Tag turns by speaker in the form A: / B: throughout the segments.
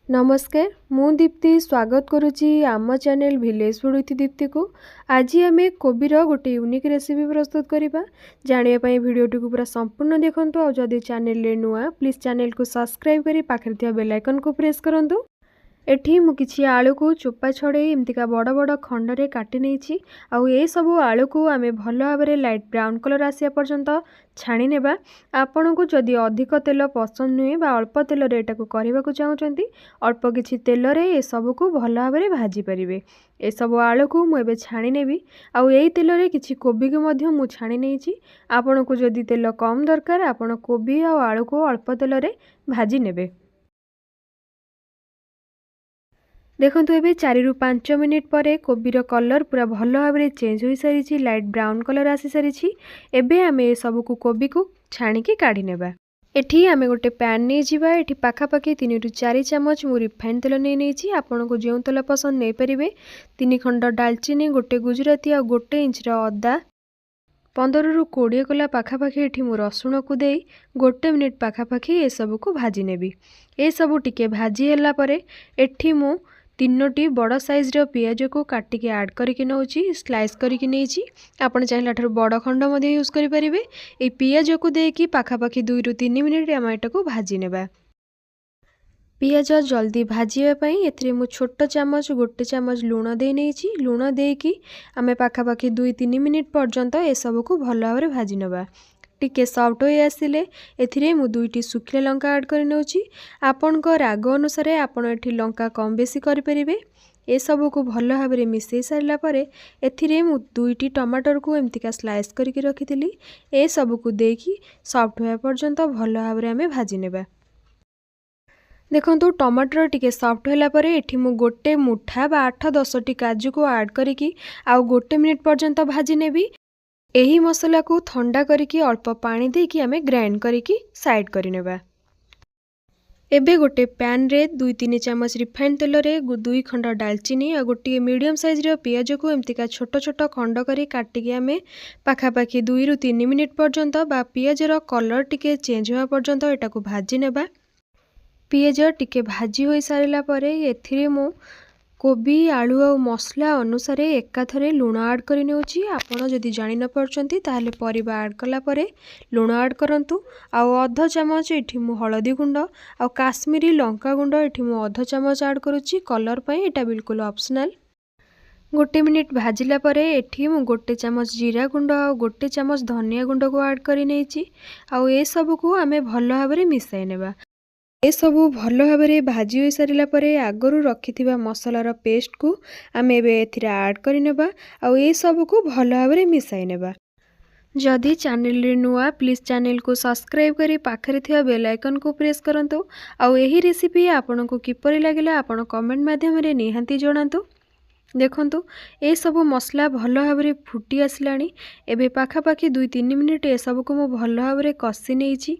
A: नमस्कार मु दीप्ति स्वागत करुच्ची आम channel village food with Deepti को। आज आम कोबीर गोटे यूनिक रेसिपी प्रस्तुत करवा। जानापी भिडियो को पूरा संपूर्ण देखूँ। और जदि चैनल नुआ प्लीज चैनल को सब्सक्राइब कर पाखे बेल आइकन को प्रेस करूँ। एठी मु किछि आलू को चोपा छड़े एमतिका बड़ बड़ खंडरे काटी नेछि। आउ ए सब आलू को आमे भल भाबरे लाइट ब्राउन कलर आसिया पर्यंत छाणी नेबा। आपन को जदि अधिक तेल पसंद नुहे बा अल्प तेल रे एटा को करबा को चाहउचंती अल्प किछि तेल रे ए सब को भल भाबरे भाजी परिबे। ए सब आलू को मु एबे छाणी नेबी। आउ एई तेल रे किछि कोबी को मध्य मु छाणी नेछि। आपन को जदि तेल कम दरकार आपन कोबी आ आलू को अल्प तेल रे भाजी नेबे। देखो ये 4 ରୁ 5 मिनिट पर कोबीर कलर पूरा भल भाव चेंज हो सारी लाइट ब्राउन कलर आसी सारी। एबे आमे सब को कोबी को छाणिकी काढ़ी नेबा। एठी आमे गोटे पैन नहीं जिबा। एठी पाखापाखि 3 ରୁ 4 चामच मु रिफाइन तेल नहीं आपन को जो तेल पसंद नहीं पारे। 3 खंड डालचीनी, गोटे गुजराती और 1 इंच अदा, 15 ରୁ 20 कला पाखापाखि एठी मु रसुण को दे 1 मिनिट पाखापाखि ए सब को भाजी नेबी। ए सब टिके भाजी होला परे एठी मु 3टी बड़ साइज रो पियाज को काटिके ऐड करके नौची स्लाइस करके नेची। आपण चाहला ठार बड़ खंड मध्ये यूज करि परिबे। ए पियाज को देकी पाखापाखि 2 ରୁ 3 मिनिट टमाटो को भाजी नेबा। पियाज जल्दी भाजीवा पई एथरे मु छोट चामच 1 चामच लूण दे नेची। लूण देकी आमे पाखापाखि 2-3 मिनिट पर्यंत ए सब को भल भाबरे भाजी नेबा। टिके सॉफ्ट हो आसिले एथिरे मु 2टी सुखिला लंका ऐड कर नौची। आपन को राग अनुसार आपन एठी लंका कम बेसी करि परिबे। ए सब को भल भाबरे मिसई सारला परे एथिरे मु 2टी टमाटर को एमतिका स्लाइस करके रखिथिली। ए सब को देकी सॉफ्ट होया पर्यंत भल भाबरे आमे भाजी नेबा। देखो टमाटर टिके सॉफ्ट होला परे एठी मु गोटे मुठा बा 8-10टी काजू को ऐड करिकी आउ 1 मिनिट पर्यंत भाजी नेबी। एही मसला को ठंडा करिकी अल्प पानी देकी आमे ग्राइंड करिकी साइड करि नेबा। एबे गोटे पैन रे 2-3 चामच रिफाइन तेल रे 2 खंड डालचीनी और गोटे मीडियम साइज रो पियाज को एमतिका छोट छोट खंड करी काटिकी आमे पाखापाखि 2 ରୁ 3 मिनिट पर्यंत बा पियाज रो कलर टिके चेंज होआ पर्यंत एटा को भाजी नेबा। पियाज टिके भाजी होई सारिला परे एथिरे मु कोबी आलू और मसला अनुसार एकाथरे लूण ऐड कर नेउची। आपण जदि जानि न परचंती ताले परिबा ऐड कला परे लूण ऐड करंतु। आउ अध चामच एठी मु हळदी गुंड और काश्मीरी लंका गुंड एठी मु अध चामच ऐड करूची कलर पई। एटा बिल्कुल ऑप्शनल। 1 मिनिट भाजिला परे एठी मु 1 चामच जीरा गुंड और 1 चामच धनिया गुंड को ऐड कर नेइची। आउ ए सब को आमे भल भाबरे मिसाई नेबा। ए सबू भल भाबरे भाजी हो सारिला परे आगरू रखिथिबा मसलार पेस्ट को आमे एबे एथिरा ऐड करि नेबा। आउ ए सब को भल भाबरे मिसाई नेबा। जदि चैनल रे नुआ प्लीज चैनल को सब्सक्राइब करी पाखरे थिबा बेल आइकन को प्रेस करंतु। आउ एही रेसिपी आपन को किपरि लागिला आपन कमेंट माध्यम रे निहांती जणांतु। देखंतु ए सब मसला भल भाबरे फुटी आसलानी। एबे पाखापाखि 2-3 मिनिट ए सब को मु भल भाबरे कसी नेइची।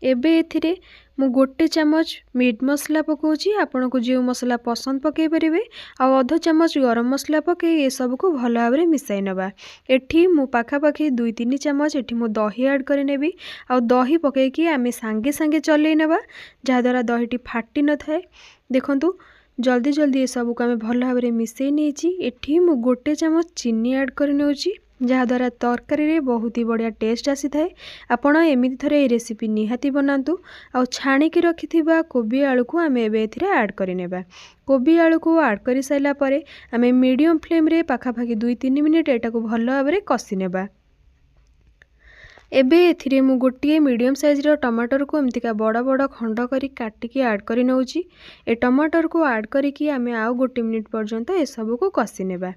A: एबे एथिरे मु 1 चामच मीट मसला पकाउची। आपन को जो मसला पसंद पकई परिबे। आउ अध चामच गरम मसला पकई ए सब को भल भाबरे मिसाई नबा। एठी मु पाखापाखि 2-3 चामच एठी मु दही ऐड कर नेबी। आउ दही पकई कि आमे सांगे सांगे चलई नबा जहा द्वारा दहीटी फाटी न थाए। देखंतु जल्दी जल्दी ए सब को आमे भल भाबरे मिसाई नेची। एठी मु 1 चामच चीनी ऐड कर नेउची जहा द्वारा तरकारी रे बहुत ही बढ़िया टेस्ट आसी थाए। आपण एमिति थरे ए रेसिपी निहाती बनांतु। आउ छाणिकी रखिथिबा कोबी आलू को आमे एबे एथिरे ऐड करि नेबा। कोबी आलू को ऐड करि साइला परे आमे मीडियम फ्लेम रे पाखापाखि 2-3 मिनिट एटा को भल भाबरे कसी नेबा। एबे एथिरे मु गोटे मीडियम साइज रो टमाटर को एमतिका बड़ बड़ खंड करी काटिकी ऐड करि नौची। ए टमाटर को ऐड करिकी आमे आउ 1 मिनिट पर्यंत ए सब को कसी नेबा।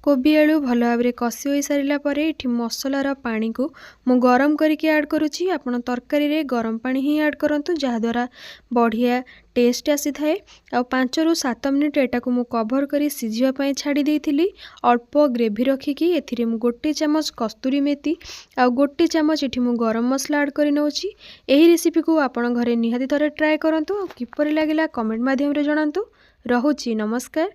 A: कोबी आलू भल भाबरे कसी हो सारिला परे एठी मसलार पानी को मु गरम करके ऐड करूची। आपण तरकारी रे गरम पानी ही ऐड करंतु जहा द्वारा बढ़िया टेस्ट आसी थाए। आ 5 ରୁ 7 मिनिट एटा को मु कवर करी सिझिबा पई छाडी देइथिली। अल्प ग्रेवी रखिकी एथिरे मु 1 चामच कस्तूरी मेथी आ 1 चामच एठी मु गरम मसला ऐड करि नौची। एही रेसिपी को आपण घरे निहाती थरे ट्राई करंतु। किपरि लागिला कमेंट माध्यम रे जणांतु। रहुची नमस्कार।